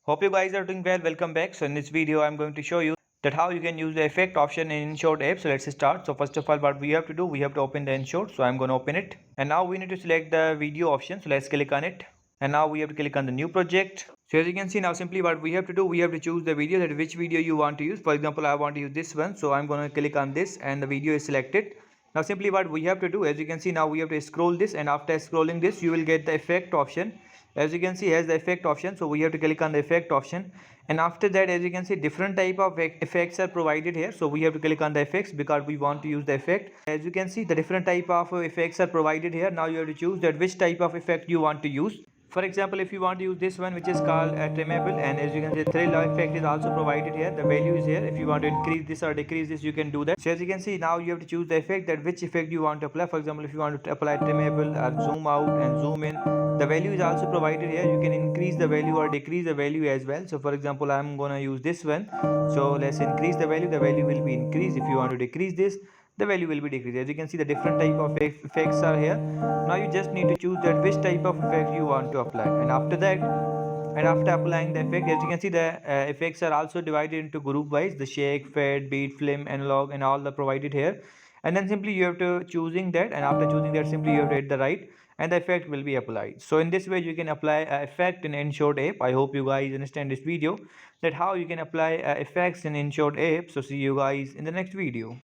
Hope you guys are doing well. Welcome back. So in this video I'm going to show you that how you can use the effect option in Inshot app. So let's start. So first of all, what we have to do, we have to open the Inshot. So I'm going to open it, and now we need to select the video option. So let's click on it, and now we have to click on the new project. So as you can see, now simply what we have to do, we have to choose the video, that which video you want to use. For example, I want to use this one, so I'm going to click on this and the video is selected. Now simply what we have to do, as you can see, now we have to scroll this, and after scrolling this you will get the effect option. As you can see, has the effect option, so we have to click on the effect option, and after that, as you can see, different type of effects are provided here, so we have to click on the effects because we want to use the effect. As you can see, the different type of effects are provided here. Now you have to choose that which type of effect you want to use. For example, if you want to use this one, which is called trimmable, and as you can see, thrill effect is also provided here. The value is here. If you want to increase this or decrease this, you can do that. So as you can see, now you have to choose the effect, that which effect you want to apply. For example, if you want to apply trimmable or zoom out and zoom in, the value is also provided here. You can increase the value or decrease the value as well. So for example, I'm gonna use this one, so let's increase the value will be increased. If you want to decrease this, the value will be decreased. As you can see, the different type of effects are here. Now you just need to choose that which type of effect you want to apply, and after that, and after applying the effect, as you can see, the effects are also divided into group wise: the shake, fade, beat, film, analog, and all the provided here. And then simply you have to choosing that, and after choosing that, simply you have to hit the right, and the effect will be applied. So in this way you can apply effect in Inshot app. I hope you guys understand this video, that how you can apply effects in Inshot app. So see you guys in the next video.